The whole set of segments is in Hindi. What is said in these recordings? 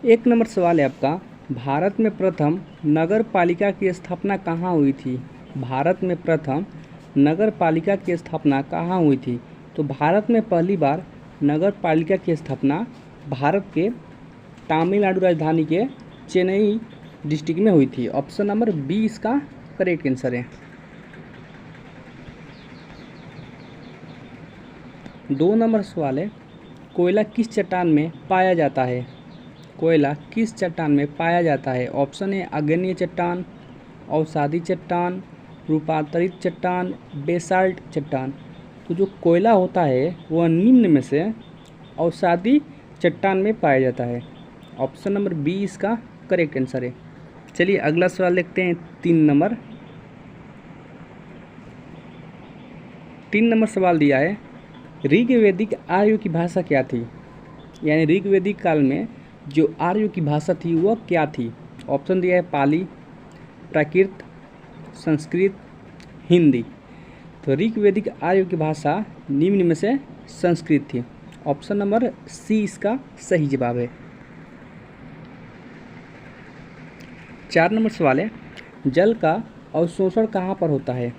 एक नंबर सवाल है आपका, भारत में प्रथम नगर पालिका की स्थापना कहाँ हुई थी? भारत में प्रथम नगर पालिका की स्थापना कहाँ हुई थी? तो भारत में पहली बार नगर पालिका की स्थापना भारत के तमिलनाडु राजधानी के चेन्नई डिस्ट्रिक्ट में हुई थी। ऑप्शन नंबर बी इसका करेक्ट आंसर है। 2 नंबर सवाल है, कोयला किस चट्टान में पाया जाता है? कोयला किस चट्टान में पाया जाता है? ऑप्शन है आग्नेय चट्टान, अवसादी चट्टान, रूपांतरित चट्टान, बेसाल्ट चट्टान। तो जो कोयला होता है वह निम्न में से अवसादी चट्टान में पाया जाता है। ऑप्शन नंबर बी इसका करेक्ट आंसर है। चलिए अगला सवाल देखते हैं 3 नंबर। 3 नंबर सवाल दिया है, ऋग्वेदिक आर्यों की भाषा क्या थी? यानी ऋग्वेदिक काल में जो आर्यों की भाषा थी वह क्या थी? ऑप्शन दिया है पाली, प्राकृत, संस्कृत, हिंदी। तो ऋग्वेदिक आर्यों की भाषा निम्न में से संस्कृत थी। ऑप्शन नंबर सी इसका सही जवाब है। 4 नंबर सवाल है, जल का अवशोषण कहाँ पर होता है?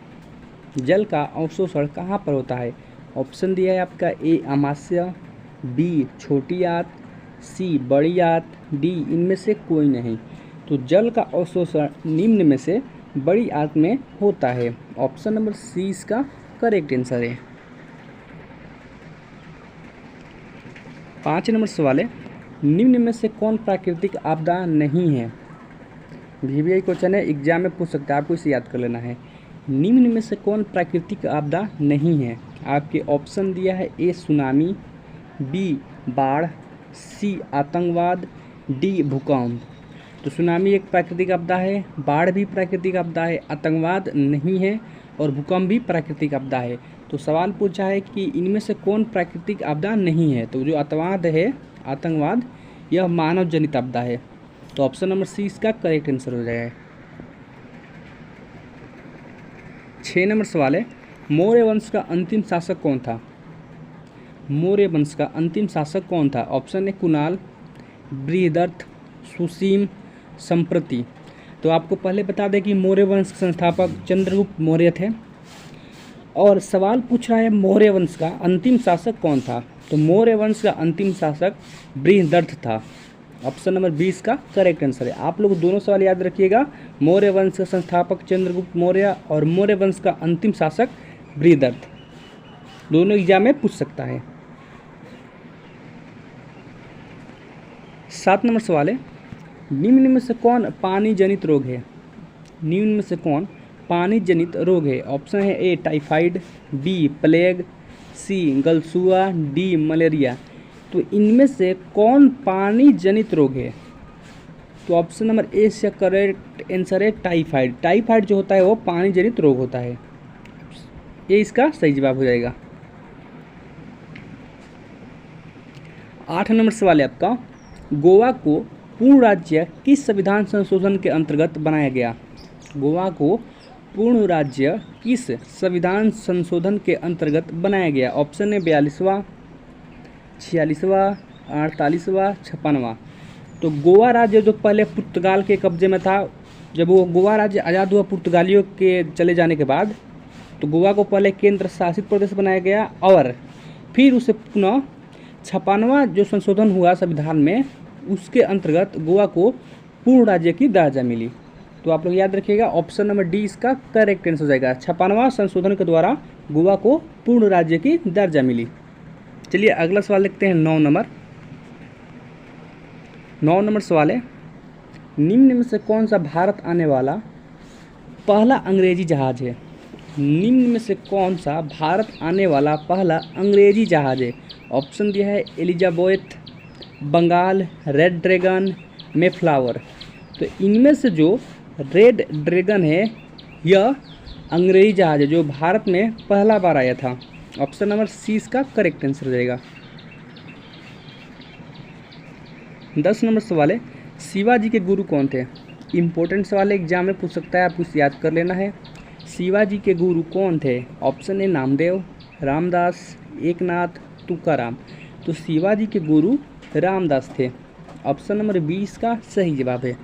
जल का अवशोषण कहाँ पर होता है? ऑप्शन दिया है आपका ए अमाशय, बी छोटी आंत, सी बड़ी आंत, डी इनमें से कोई नहीं। तो जल का अवशोषण निम्न में से बड़ी आंत में होता है। ऑप्शन नंबर सी इसका करेक्ट आंसर है। 5 नंबर सवाल है, निम्न में से कौन प्राकृतिक आपदा नहीं है? VBI क्वेश्चन है, एग्जाम में पूछ सकता है, आपको इसे याद कर लेना है। निम्न में से कौन प्राकृतिक आपदा नहीं है? आपके ऑप्शन दिया है ए सुनामी, बी बाढ़, सी आतंकवाद, डी भूकंप। तो सुनामी एक प्राकृतिक आपदा है, बाढ़ भी प्राकृतिक आपदा है, आतंकवाद नहीं है और भूकंप भी प्राकृतिक आपदा है। तो सवाल पूछा है कि इनमें से कौन प्राकृतिक आपदा नहीं है? तो जो आतंकवाद यह मानव जनित आपदा है। तो ऑप्शन नंबर सी इसका करेक्ट आंसर हो जाएगा। 6 नंबर सवाल है, मौर्य वंश का अंतिम शासक कौन था? मौर्य वंश का अंतिम शासक कौन था? ऑप्शन है कुणाल, बृहदर्थ, सुसीम, संप्रति। तो आपको पहले बता दें कि मौर्य वंश के संस्थापक चंद्रगुप्त मौर्य थे और सवाल पूछ रहा है मौर्य वंश का अंतिम शासक कौन था? तो मौर्य वंश का अंतिम शासक बृहदर्थ था। ऑप्शन नंबर 20 का करेक्ट आंसर है। आप लोग दोनों सवाल याद रखिएगा, मौर्य वंश का संस्थापक चंद्रगुप्त मौर्य और मौर्य वंश का अंतिम शासक बृहदर्थ, दोनों एग्जाम में पूछ सकता है। 7 नंबर सवाल है, निम्न में से कौन पानी जनित रोग है? निम्न में से कौन पानी जनित रोग है? ऑप्शन है ए टाइफाइड, बी प्लेग, सी गलसुआ, डी मलेरिया। तो इनमें से कौन पानी जनित रोग है? तो ऑप्शन नंबर ए से करेक्ट आंसर है टाइफाइड। टाइफाइड जो होता है वो पानी जनित रोग होता है। ये इसका सही जवाब हो जाएगा। 8 नंबर सवाल है आपका, गोवा को पूर्ण राज्य किस संविधान संशोधन के अंतर्गत बनाया गया? गोवा को पूर्ण राज्य किस संविधान संशोधन के अंतर्गत बनाया गया? ऑप्शन है 42वां, 46वां, 48वां, 56वां। तो गोवा राज्य जो पहले पुर्तगाल के कब्जे में था, जब वो गोवा राज्य आज़ाद हुआ पुर्तगालियों के चले जाने के बाद, तो गोवा को पहले केंद्र शासित प्रदेश बनाया गया और फिर उसे पुनः 56वां जो संशोधन हुआ संविधान में, उसके अंतर्गत गोवा को पूर्ण राज्य की दर्जा मिली। तो आप लोग याद रखिएगा, ऑप्शन नंबर डी इसका करेक्ट आंसर हो जाएगा। 56वां संशोधन के द्वारा गोवा को पूर्ण राज्य की दर्जा मिली। चलिए अगला सवाल देखते हैं 9 नंबर। 9 नंबर सवाल है, निम्न में से कौन सा भारत आने वाला पहला अंग्रेजी जहाज है? निम्न में से कौन सा भारत आने वाला पहला अंग्रेजी जहाज है? ऑप्शन दिया है Elizabeth, Bengal, Red Dragon, Mayflower. तो इनमें से जो रेड ड्रैगन है यह अंग्रेजी जहाज है जो भारत में पहला बार आया था। ऑप्शन नंबर सी इसका करेक्ट आंसर हो जाएगा। 10 नंबर सवाल है, शिवाजी के गुरु कौन थे? इंपॉर्टेंट सवाल है, एग्जाम में पूछ सकता है, आपको इसे याद कर लेना है। शिवाजी के गुरु कौन थे? Option A Namdev, Ramdas, Eknath, Tukaram. तो शिवाजी के गुरु रामदास थे। ऑप्शन नंबर 20 का सही जवाब है।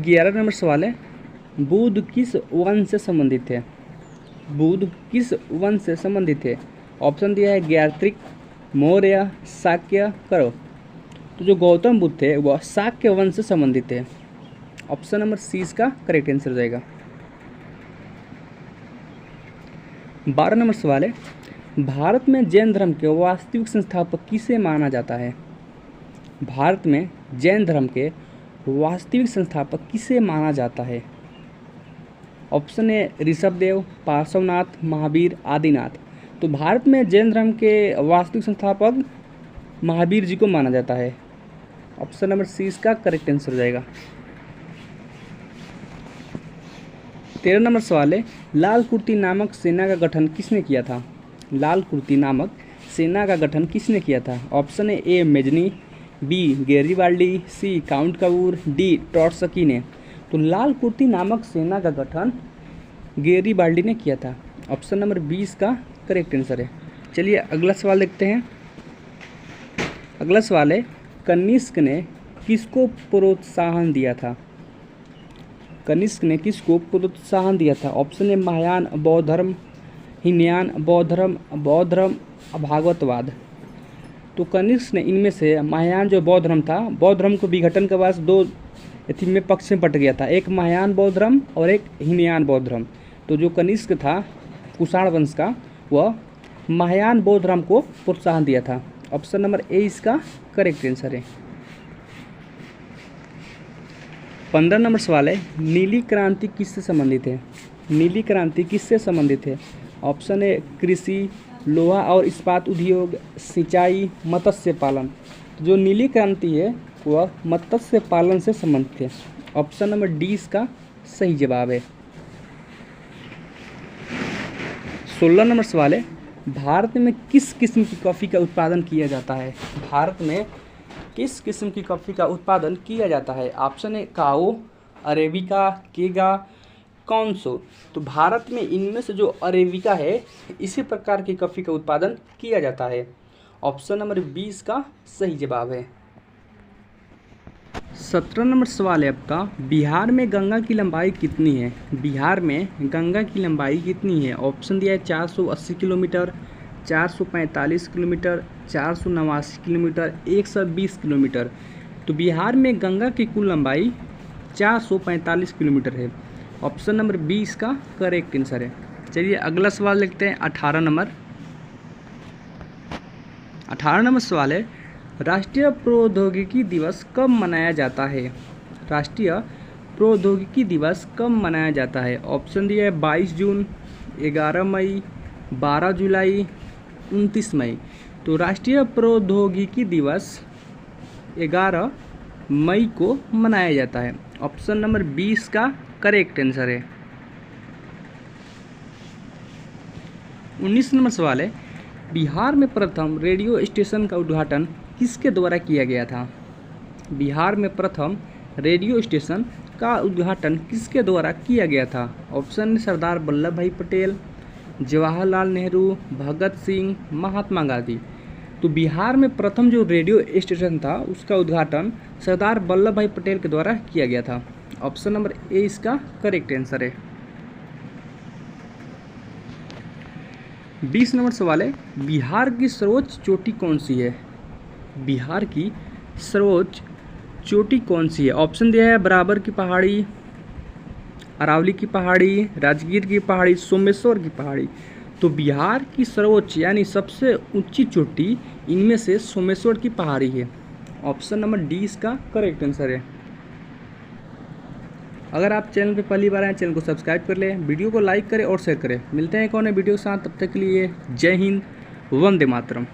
11 नंबर सवाल है, बुध किस वंश से संबंधित है? बुध किस वंश से संबंधित है? ऑप्शन दिया है गायत्रिक, मौर्य, शाक्य, करो। तो जो गौतम बुद्ध थे वह शाक्य वंश से संबंधित है। ऑप्शन नंबर सी इसका करेक्ट आंसर हो जाएगा। 12 नंबर सवाल है, भारत में जैन धर्म के वास्तविक संस्थापक किसे माना जाता है? भारत में जैन धर्म के वास्तविक संस्थापक किसे माना जाता है? Option A Rishabhdev, Parshvanath, Mahavir, Adinath. तो भारत में जैन धर्म के वास्तविक संस्थापक महावीर जी को माना जाता है। ऑप्शन नंबर सी इसका करेक्ट आंसर हो जाएगा। 13 नंबर सवाल है, लाल कुर्ती नामक सेना का गठन किसने किया था? लाल कुर्ती नामक सेना का गठन किसने किया था? ऑप्शन है A Mazzini, B Garibaldi, C count Cavour, D Trotsky ने। तो लाल कुर्ती नामक सेना का गठन गेरिबाल्डी ने किया था। ऑप्शन नंबर 20 का करेक्ट आंसर है। चलिए अगला सवाल देखते हैं। अगला सवाल है, कनिष्क ने किसको प्रोत्साहन दिया था? कनिष्क ने किसको प्रोत्साहन दिया था? ऑप्शन है महायान बौद्ध धर्म, हीनयान बौद्ध धर्म, भागवतवाद। तो कनिष्क ने इनमें से महायान जो बौद्ध धर्म था, बौद्ध धर्म को विघटन के बाद दो थी में पक्ष में बट गया था, एक महायान बौद्ध धर्म और एक हीनयान बौद्ध धर्म। तो जो कनिष्क था कुषाण वंश का, वह महायान बौद्ध धर्म को प्रोत्साहन दिया था। ऑप्शन नंबर ए इसका करेक्ट आंसर है। 15 नंबर सवाल है, नीली क्रांति किससे संबंधित है? नीली क्रांति किससे संबंधित है? ऑप्शन है कृषि, लोहा और इस्पात उद्योग, सिंचाई, मत्स्य पालन। तो जो नीली क्रांति है वह मत्स्य पालन से संबंधित है। ऑप्शन नंबर डी इसका सही जवाब है। 16 नंबर सवाल है, भारत में किस किस्म की कॉफ़ी का उत्पादन किया जाता है? भारत में किस किस्म की कॉफ़ी का उत्पादन किया जाता है? ऑप्शन है काओ, अरेबिका, केगा, कौनसो। तो भारत में इनमें से जो अरेबिका है इसी प्रकार की कॉफ़ी का उत्पादन किया जाता है। ऑप्शन नंबर 20 का सही जवाब है। 17 नंबर सवाल है आपका, बिहार में गंगा की लंबाई कितनी है? बिहार में गंगा की लंबाई कितनी है? ऑप्शन दिया है 480 किलोमीटर, 445 किलोमीटर, 489 किलोमीटर, 120 किलोमीटर। तो बिहार में गंगा की कुल लंबाई 445 किलोमीटर है। ऑप्शन नंबर 20 का करेक्ट आंसर है। चलिए अगला सवाल देखते हैं। 18 नंबर सवाल है, राष्ट्रीय प्रौद्योगिकी दिवस कब मनाया जाता है? राष्ट्रीय प्रौद्योगिकी दिवस कब मनाया जाता है? ऑप्शन दिया है 22 जून, 11 मई, 12 जुलाई, 29 मई। तो राष्ट्रीय प्रौद्योगिकी दिवस 11 मई को मनाया जाता है। ऑप्शन नंबर 20 का करेक्ट आंसर है। 19 नंबर सवाल है, बिहार में प्रथम रेडियो स्टेशन का उद्घाटन किसके द्वारा किया गया था? बिहार में प्रथम रेडियो स्टेशन का उद्घाटन किसके द्वारा किया गया था? ऑप्शन सरदार वल्लभ भाई पटेल, जवाहरलाल नेहरू, भगत सिंह, महात्मा गांधी। तो बिहार में प्रथम जो रेडियो स्टेशन था उसका उद्घाटन सरदार वल्लभ भाई पटेल के द्वारा किया गया था। ऑप्शन नंबर ए इसका करेक्ट आंसर है। 20 नंबर सवाल है, बिहार की सर्वोच्च चोटी कौन सी है? बिहार की सर्वोच्च चोटी कौन सी है? ऑप्शन दिया है बराबर की पहाड़ी, अरावली की पहाड़ी, राजगीर की पहाड़ी, सोमेश्वर की पहाड़ी। तो बिहार की सर्वोच्च यानी सबसे ऊंची चोटी इनमें से सोमेश्वर की पहाड़ी है। ऑप्शन नंबर डी इसका करेक्ट आंसर है। अगर आप चैनल पे पहली बार आए, चैनल को सब्सक्राइब कर लें, वीडियो को लाइक करें और शेयर करें। मिलते हैं एक और नए वीडियो के साथ, तब तक के लिए जय हिंद, वंदे मातरम।